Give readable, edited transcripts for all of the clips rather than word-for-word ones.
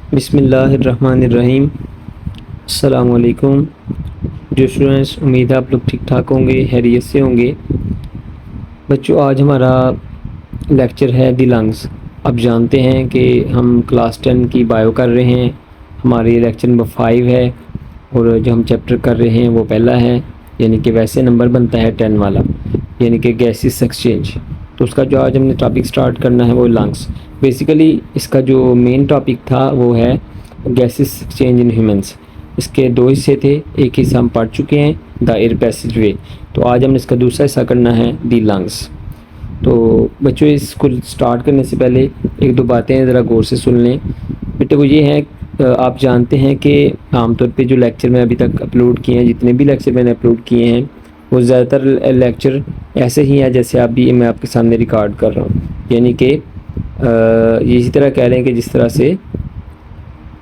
बिस्मिल्लाहिर्रहमानिर्रहीम। अस्सलाम वालेकुम। जो स्टूडेंट्स, उम्मीद है आप लोग ठीक ठाक होंगे, खैरियत से होंगे। बच्चों, आज हमारा लेक्चर है दी लंग्स। आप जानते हैं कि हम क्लास 10 की बायो कर रहे हैं। हमारी लेक्चर नंबर 5 है और जो हम चैप्टर कर रहे हैं वो पहला है, यानी कि वैसे नंबर बनता है 10 वाला, यानी कि गैसेस एक्सचेंज। तो उसका जो आज हमने टॉपिक स्टार्ट करना है वो लंग्स। बेसिकली इसका जो मेन टॉपिक था वो है गैसेस एक्सचेंज इन ह्यूमंस। इसके दो हिस्से थे, एक हिस्सा हम पढ़ चुके हैं, द एयर पैसेज वे। तो आज हमने इसका दूसरा हिस्सा करना है, दी लंग्स। तो बच्चों, इसको स्टार्ट करने से पहले एक दो बातें ज़रा गौर से सुन लें। बेटे वो ये है, आप जानते हैं कि आमतौर पे जो लेक्चर मैं अभी तक अपलोड किए हैं, जितने भी लेक्चर मैंने अपलोड किए हैं, वो ज़्यादातर लेक्चर ऐसे ही हैं जैसे आप भी मैं आपके सामने रिकॉर्ड कर रहा हूँ। यानी कि इसी तरह कह लें कि जिस तरह से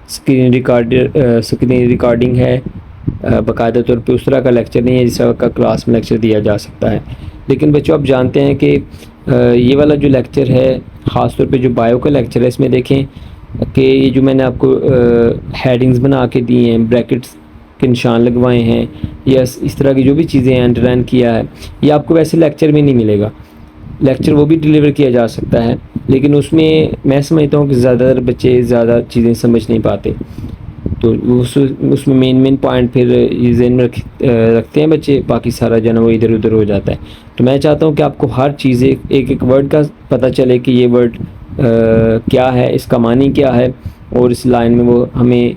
स्क्रीन रिकॉर्डिंग है, बाकायदा तौर पे उस तरह का लेक्चर नहीं है जिस तरह का क्लास में लेक्चर दिया जा सकता है। लेकिन बच्चों, आप जानते हैं कि ये वाला जो लेक्चर है, ख़ास तौर पे जो बायो का लेक्चर है, इसमें देखें कि ये जो मैंने आपको हेडिंग्स बना के दी हैं, ब्रैकेट्स के निशान लगवाए हैं, या इस तरह की जो भी चीज़ें अंडरलाइन किया है, ये आपको वैसे लेक्चर में नहीं मिलेगा। लेक्चर वो भी डिलीवर किया जा सकता है, लेकिन उसमें मैं समझता हूँ कि ज़्यादातर बच्चे ज़्यादा चीज़ें समझ नहीं पाते। तो उसमें मेन पॉइंट फिर ये ज़हन में रखते हैं बच्चे, बाकी सारा जो है वो इधर उधर हो जाता है। तो मैं चाहता हूँ कि आपको हर चीज़ एक एक वर्ड का पता चले कि ये वर्ड क्या है, इसका मानी क्या है, और इस लाइन में वो हमें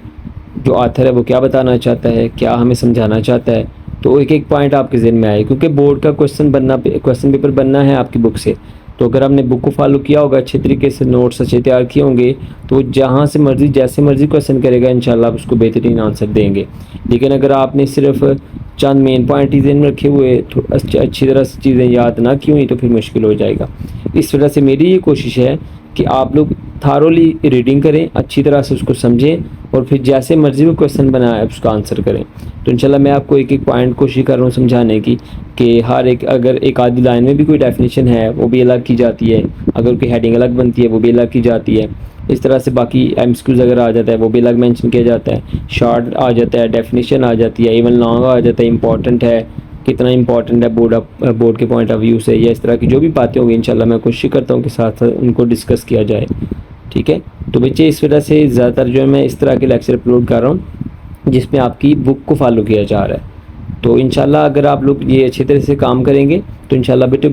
जो आथर है वो क्या बताना चाहता है, क्या हमें समझाना चाहता है। तो एक एक पॉइंट आपके ज़हन में आए, क्योंकि बोर्ड का क्वेश्चन पेपर बनना है आपकी बुक से। तो अगर आपने बुक को फॉलो किया होगा, अच्छे तरीके से नोट्स अच्छे तैयार किए होंगे, तो जहाँ से मर्ज़ी जैसे मर्ज़ी क्वेश्चन करेगा, इंशाल्लाह आप उसको बेहतरीन आंसर देंगे। लेकिन अगर आपने सिर्फ चंद मेन पॉइंट ही ज़हन में रखे हुए, तो अच्छी तरह से चीज़ें याद ना की हुई, तो फिर मुश्किल हो जाएगा। इस वजह से मेरी ये कोशिश है कि आप लोग थारोली रीडिंग करें, अच्छी तरह से उसको समझें, और फिर जैसे मर्ज़ी वो क्वेश्चन बनाए उसका आंसर करें। तो इंशाल्लाह मैं आपको एक एक पॉइंट कोशिश कर रहा हूँ समझाने की, कि हर एक, अगर एक आधी लाइन में भी कोई डेफिनेशन है वो भी अलग की जाती है, अगर कोई हेडिंग अलग बनती है वो भी अलग की जाती है। इस तरह से बाकी एमसीक्यूज़ अगर आ जाता है वो भी अलग मेंशन किया जाता है, शॉर्ट आ जाता है, डेफिनेशन आ जाती है, इवन लॉन्ग आ जाता है, इंपॉर्टेंट है, कितना इंपॉर्टेंट है बोर्ड के पॉइंट ऑफ व्यू से, या इस तरह की जो भी बातें होंगी इंशाल्लाह मैं कोशिश करता हूँ कि साथ साथ उनको डिस्कस किया जाए। ठीक है। तो बच्चे, इस वजह से ज़्यादातर जो है मैं इस तरह के लेक्चर अपलोड कर रहा हूँ जिसमें आपकी बुक को फॉलो किया जा रहा है। तो इंशाल्लाह अगर आप लोग ये अच्छी तरह से काम करेंगे तो इंशाल्लाह बेटे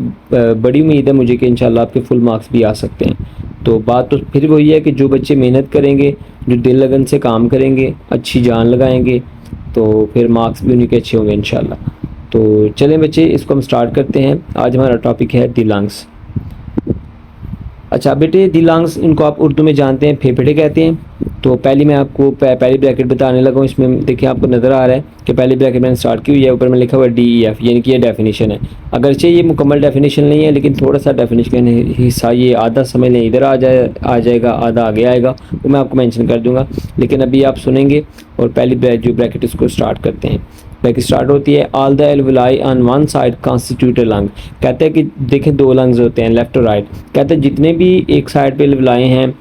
बड़ी उम्मीद है मुझे कि इंशाल्लाह आपके फुल मार्क्स भी आ सकते हैं। तो बात तो फिर वही है कि जो बच्चे मेहनत करेंगे, जो दिल लगन से काम करेंगे, अच्छी जान लगाएंगे, तो फिर मार्क्स भी उन्हीं के अच्छे होंगे इंशाल्लाह। तो चलें बच्चे, इसको हम स्टार्ट करते हैं। आज हमारा टॉपिक है दी लंग्स। अच्छा बेटे, दी लंग्स, इनको आप उर्दू में जानते हैं फेफड़े कहते हैं। तो पहली मैं आपको पहली ब्रैकेट बताने लगा हूँ। इसमें देखिए आपको नज़र आ रहा है कि पहली ब्रैकेट मैंने स्टार्ट की हुई है, ऊपर में लिखा हुआ है DEF, यानी कि ये डेफिनेशन है। अगरचे ये मुकम्मल डेफिनेशन नहीं है, लेकिन थोड़ा सा डेफिनेशन हिस्सा, ये आधा समझ लें इधर आ जाएगा, आधा आगे आएगा, वो मैं आपको मेंशन कर दूंगा। लेकिन अभी आप सुनेंगे और पहली जो ब्रैकेट इसको स्टार्ट करते हैं। ब्रैकेट स्टार्ट होती है, all the alveoli on one side constitute a lung. कहते हैं कि देखें दो लंग्स होते हैं, लेफ्ट और राइट। कहते हैं जितने भी एक साइड पे एल्वुलाई हैं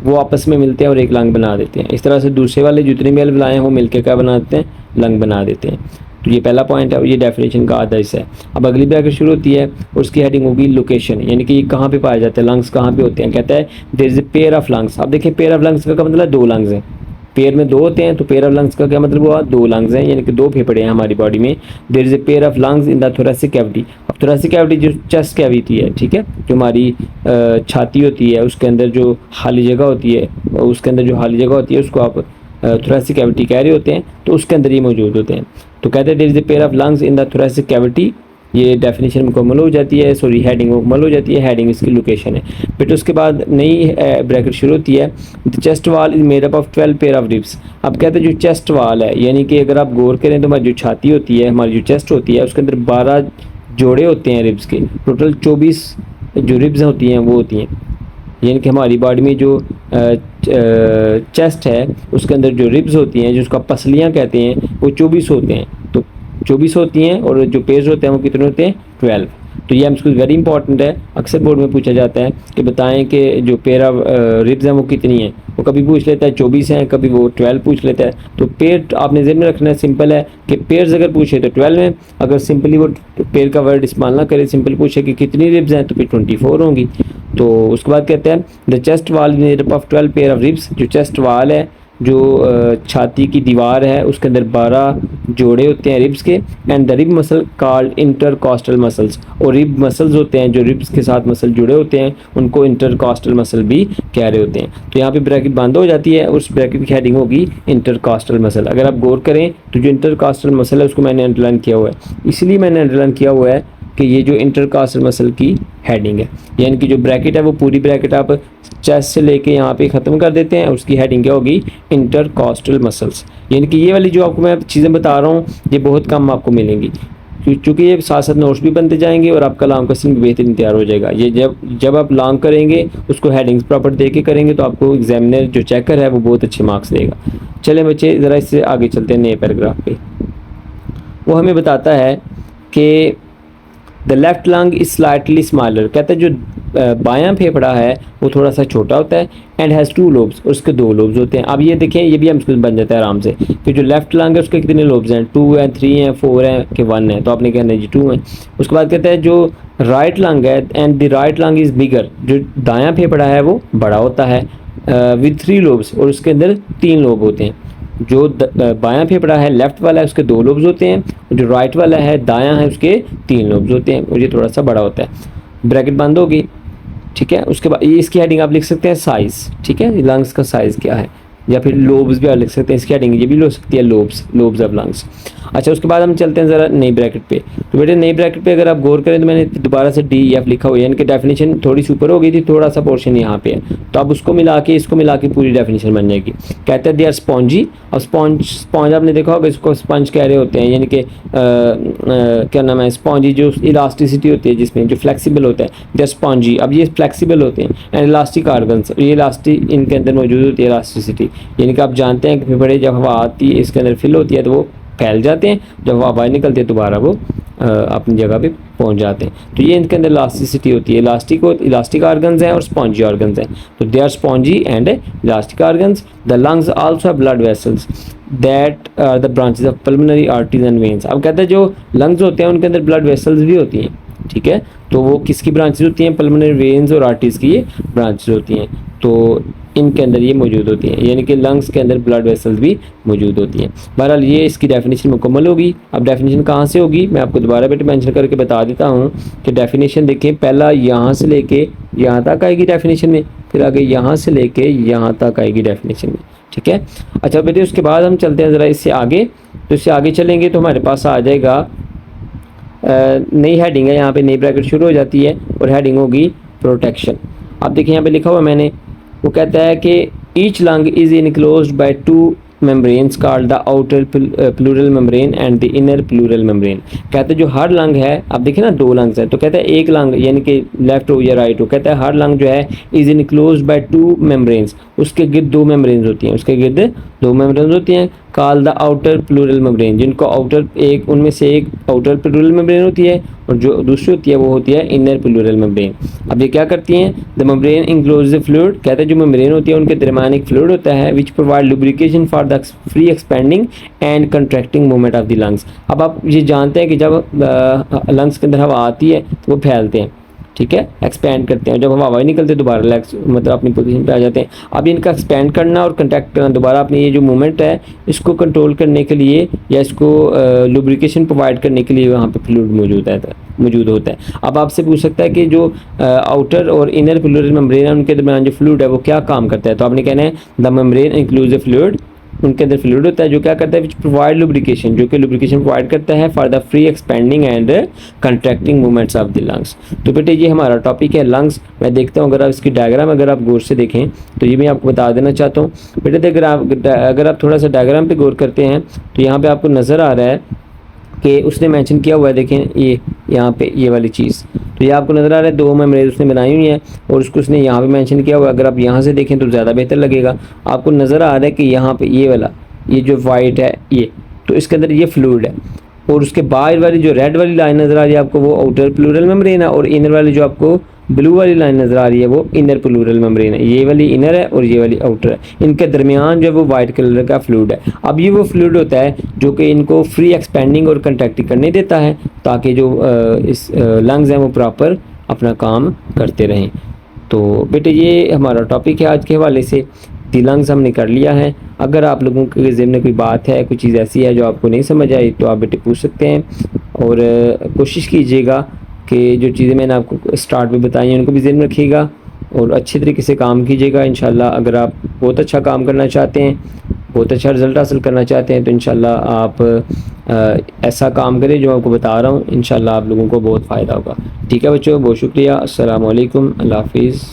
वो आपस में मिलते हैं और एक लंग बना देते हैं। इस तरह से दूसरे वाले जितने भी एल्वुलाई हैं वो मिलकर क्या बना देते हैं, लंग बना देते हैं। तो ये पहला पॉइंट है और ये डेफिनेशन का आधा हिस्सा है। अब अगली ब्रैकेट शुरू होती है और उसकी हेडिंग होगी लोकेशन, यानी कि ये कहाँ पे पाए जाते हैं, लंग्स कहाँ पे होते हैं। कहता है there is a pair of lungs. अब देखिए पेयर ऑफ लंग्स का मतलब दो लंग्स हैं, पेयर में दो होते हैं, तो पेयर ऑफ लंग्स का क्या मतलब हुआ, दो लंग्स हैं, यानी कि दो फेफड़े हैं हमारी बॉडी में। There is a pair of lungs in the thoracic cavity. अब थोरेसिक कैविटी जो चेस्ट कैविटी है, ठीक है, जो हमारी छाती होती है, उसके अंदर जो खाली जगह होती है, उसके अंदर जो खाली जगह होती है उसको आप थोरेसिक कैविटी कह रहे होते हैं, तो उसके अंदर ये मौजूद होते हैं। तो कहते हैं there is a pair of lungs in the thoracic cavity. ये डेफिनेशन मुकम्मल हो जाती है, सॉरी हेडिंग मुकम्मल हो जाती है। हेडिंग इसकी लोकेशन है। फिर उसके बाद नई ब्रैकेट शुरू होती है, द चेस्ट वाल is made up of 12 pair of ribs. अब कहते हैं जो चेस्ट वाल है, यानी कि अगर आप गौर करें तो हमारी जो छाती होती है, हमारी जो चेस्ट होती है, उसके अंदर 12 जोड़े होते हैं रिब्स के। टोटल 24 जो रिब्स होती हैं वो होती हैं, यानी कि हमारी बॉडी में जो चेस्ट है उसके अंदर जो रिब्स होती हैं, जिसको पसलियाँ कहते हैं, वो 24 होते हैं। तो 24 होती हैं और जो पेज होते हैं वो कितने होते हैं, 12। तो ये एमसीक्यू वेरी इंपॉर्टेंट है, अक्सर बोर्ड में पूछा जाता है कि बताएं कि जो पेयर ऑफ रिब्स हैं वो कितनी है। वो कभी पूछ लेता है 24 हैं, कभी वो 12 पूछ लेता है। तो पेयर आपने ज़हन में रखना है, सिंपल है कि पेयर्स अगर पूछे तो 12 हैं, अगर सिंपली वो पेयर का वर्ड इस्तेमाल ना करे, सिंपल पूछे कि कितनी रिब्स हैं तो फिर 24 होंगी। तो उसके बाद कहते हैं द चेस्ट वाल made up of 12 pair of ribs, जो चेस्ट वाल है, जो छाती की दीवार है, उसके अंदर 12 जोड़े होते हैं रिब्स के। And the rib muscle called intercostal muscles, और रिब मसल्स होते हैं जो रिब्स के साथ मसल जुड़े होते हैं उनको इंटरकॉस्टल मसल भी कह रहे होते हैं। तो यहाँ पे ब्रैकेट बंद हो जाती है, उस ब्रैकेट की हेडिंग होगी इंटरकॉस्टल मसल। अगर आप गौर करें तो जो इंटरकॉस्टल मसल है उसको मैंने अंडरलाइन किया हुआ है, इसलिए मैंने अंडरलाइन किया हुआ है कि ये जो इंटरकॉस्टल मसल की हेडिंग है, यानी कि जो ब्रैकेट है वो पूरी ब्रैकेट आप चेस्ट से लेके यहाँ पे ख़त्म कर देते हैं, उसकी हेडिंग क्या होगी, इंटरकॉस्टल मसल्स। यानी कि ये वाली जो आपको मैं चीज़ें बता रहा हूँ ये बहुत कम आपको मिलेंगी, क्योंकि ये साथ साथ नोट्स भी बनते जाएंगे और आपका लॉन्ग क्वेश्चन भी बेहतरीन तैयार हो जाएगा। ये जब आप लॉन्ग करेंगे उसको हेडिंग्स प्रॉपर दे के करेंगे तो आपको एग्जामिनर जो चेकर है वो बहुत अच्छे मार्क्स देगा। चले बच्चे ज़रा इससे आगे चलते हैं नए पैराग्राफ पे। वो हमें बताता है कि the left lung is slightly smaller, कहता है जो बायां फेफड़ा है वो थोड़ा सा छोटा होता है। एंड हैज़ 2 लोब्स, और उसके 2 लोब्स होते हैं। अब ये देखें, ये भी हम बन जाता है आराम से कि जो लेफ्ट लंग है उसके कितने लोब्स हैं, 2 हैं, 3 हैं, 4 हैं कि 1 है, तो आपने कहना है जी 2 हैं। उसके बाद कहता है जो राइट लंग है and the right lung is bigger, जो दायां फेफड़ा है वो बड़ा होता है विद 3 लोब्स, और उसके अंदर 3 लोब होते हैं। जो बायां फेफड़ा है लेफ्ट वाला है उसके 2 लोब्स होते हैं, और जो राइट वाला है दायां है उसके 3 लोब्स होते हैं, और ये थोड़ा सा बड़ा होता है। ब्रैकेट बंद होगी, ठीक है। उसके बाद ये इसकी हेडिंग आप लिख सकते हैं साइज़, ठीक है, लंग्स का साइज़ क्या है, या फिर लोब्स भी आप लिख सकते हैं, इसकी हेडिंग ये भी हो सकती है लोब्स ऑफ लंग्स। अच्छा, उसके बाद हम चलते हैं ज़रा नई ब्रैकेट पे। तो बेटे नई ब्रैकेट पे अगर आप गौर करें तो मैंने दोबारा से DEF लिखा हुआ है, यानी कि डेफिनेशन थोड़ी सी ऊपर हो गई थी, थोड़ा सा पोर्शन यहाँ पे है, तो अब उसको मिला के इसको मिला के पूरी डेफिनेशन बन जाएगी। कहते हैं दे आर स्पॉन्जी। अब स्पॉन्ज आपने देखा होगा, इसको स्पंज कह रहे होते हैं, यानी कि क्या नाम है, स्पॉन्जी जो इलास्टिसिटी होती है जिसमें जो फ्लेक्सिबल होता है, दे आर स्पॉन्जी। अब ये फ्लेक्सिबल होते हैं। एंड इलास्टिक आर्गन्स, ये इलास्टिक इनके अंदर मौजूद होती है इलास्टिसिटी, यानी कि आप जानते हैं कि फेफड़े जब हवा आती है इसके अंदर फिल होती है तो वो फैल जाते हैं, जब हवा बाहर निकलती है दोबारा वो अपनी जगह पे पहुंच जाते हैं। तो ये इनके अंदर इलास्टिसिटी होती है। इलास्टिक ऑर्गन्स हैं और स्पॉन्जी ऑर्गन्स हैं। तो they are spongy and elastic organs. The lungs also have blood vessels that are the branches of pulmonary arteries and veins. अब कहते हैं जो लंग्स होते हैं उनके अंदर ब्लड वेसल्स भी होती हैं, ठीक है। तो वो किसकी ब्रांचेस होती हैं, पल्मोनरी वेन्स और आर्टरीज की ये ब्रांचेस होती हैं, तो इनके अंदर ये मौजूद होती हैं, यानी कि लंग्स के अंदर ब्लड वेसल्स भी मौजूद होती हैं। बहरहाल ये इसकी डेफिनेशन मुकम्मल होगी। अब डेफिनेशन कहाँ से होगी मैं आपको दोबारा बेटे मेंशन करके बता देता हूँ कि डेफिनेशन देखें, पहला यहाँ से लेके यहाँ तक आएगी डेफिनेशन में, फिर आगे यहाँ से लेके यहाँ तक आएगी डेफिनेशन में, ठीक है। अच्छा बेटे उसके बाद हम चलते हैं ज़रा इससे आगे। तो इससे आगे चलेंगे तो हमारे पास आ जाएगा नई हेडिंग है, यहाँ पे नई ब्रैकेट शुरू हो जाती है और हेडिंग होगी प्रोटेक्शन। अब देखिए यहाँ पे लिखा हुआ मैंने, वो कहता है कि each lung is enclosed bye 2 membranes called the outer pleural membrane and the inner pleural membrane. कहते हैं जो हर लंग है, अब देखिए ना 2 लंग्स है, तो कहता है एक लंग यानी कि लेफ्ट हो या राइट हो, कहता है हर लंग जो है इज इनक्लोज्ड बाय 2 मेम्ब्रेन्स, उसके गिर्द 2 मेम्ब्रेन्स होती हैं, उसके गिर्द 2 मेम्ब्रेन्स होती हैं। Call the outer pleural membrane, जिनको आउटर एक उनमें से एक आउटर प्लूरल मेम्ब्रेन होती है और जो दूसरी होती है वो होती है इनर प्लूरल मेम्ब्रेन। अब ये क्या करती हैं, the membrane enclose the fluid, कहते हैं जो मेम्ब्रेन होती है उनके दरमियान एक फ्लूइड होता है which provide lubrication for the free expanding and contracting movement of the lungs. अब आप ये जानते हैं कि जब लंग्स के अंदर हवा आती है तो वो फैलते हैं, ठीक है, एक्सपैंड करते हैं, जब हम हवा निकलते दोबारा रिलैक्स मतलब अपनी पोजीशन पे आ जाते हैं। अब इनका एक्सपैंड करना और कंट्रैक्ट करना दोबारा अपनी ये जो मूवमेंट है इसको कंट्रोल करने के लिए या इसको लुब्रिकेशन प्रोवाइड करने के लिए वहाँ पे फ्लूइड मौजूद होता है। अब आपसे पूछ सकता है कि जो आउटर और इनर प्लूरल मेम्ब्रेन है उनके दरमियान जो फ्लूइड है वो क्या काम करता है, तो आपने कहना है द मेम्ब्रेन इंक्लूज फ्लूइड, उनके अंदर फ्लूइड होता है जो क्या करता है विच प्रोवाइड लुब्रिकेशन, जो कि लुब्रिकेशन प्रोवाइड करता है for the free expanding and contracting movements of the lungs. तो बेटे ये हमारा टॉपिक है लंग्स। मैं देखता हूँ अगर आप इसकी डायग्राम अगर आप गौर से देखें तो ये मैं आपको बता देना चाहता हूँ बेटे, अगर आप थोड़ा सा डायग्राम पे गौर करते हैं तो यहाँ पे आपको नज़र आ रहा है कि उसने मेंशन किया हुआ है, देखें ये यहाँ पे ये वाली चीज़, तो ये आपको नज़र आ रहा है 2 मेम्ब्रेन उसने बनाई हुई हैं और उसको उसने यहाँ पे मेंशन किया हुआ है। अगर आप यहाँ से देखें तो ज़्यादा बेहतर लगेगा, आपको नज़र आ रहा है कि यहाँ पे ये वाला ये जो वाइट है ये, तो इसके अंदर ये फ्लूइड है। और उसके बाहर वाली जो रेड वाली लाइन नज़र आ रही है आपको वो आउटर प्लूरल मेम्ब्रेन है, और इनर वाली जो आपको ब्लू वाली लाइन नज़र आ रही है वो इनर प्लूरल मेम्ब्रेन है। ये वाली इनर है और ये वाली आउटर है। इनके दरमियान जो है वो वाइट कलर का फ्लूइड है। अब ये वो फ्लूइड होता है जो कि इनको फ्री एक्सपेंडिंग और कंट्रैक्टिंग करने देता है, ताकि जो इस लंग्स हैं वो प्रॉपर अपना काम करते रहें। तो बेटे ये हमारा टॉपिक है आज के हवाले से। दी लंग्स हमने कर लिया है। अगर आप लोगों के ज़हन में कोई बात है, कोई चीज़ ऐसी है जो आपको नहीं समझ आई, तो आप बेटे पूछ सकते हैं। और कोशिश कीजिएगा कि जो चीज़ें मैंने आपको स्टार्ट में बताई हैं उनको भी ज़हन में रखिएगा और अच्छे तरीके से काम कीजिएगा। इंशाल्लाह अगर आप बहुत अच्छा काम करना चाहते हैं, बहुत अच्छा रिज़ल्ट हासिल करना चाहते हैं, तो इंशाल्लाह आप ऐसा काम करें जो आपको बता रहा हूँ। इंशाल्लाह आप लोगों को बहुत फ़ायदा होगा। ठीक है बच्चों, बहुत शुक्रिया। अस्सलाम वालेकुम, अल्लाह हाफ़िज़।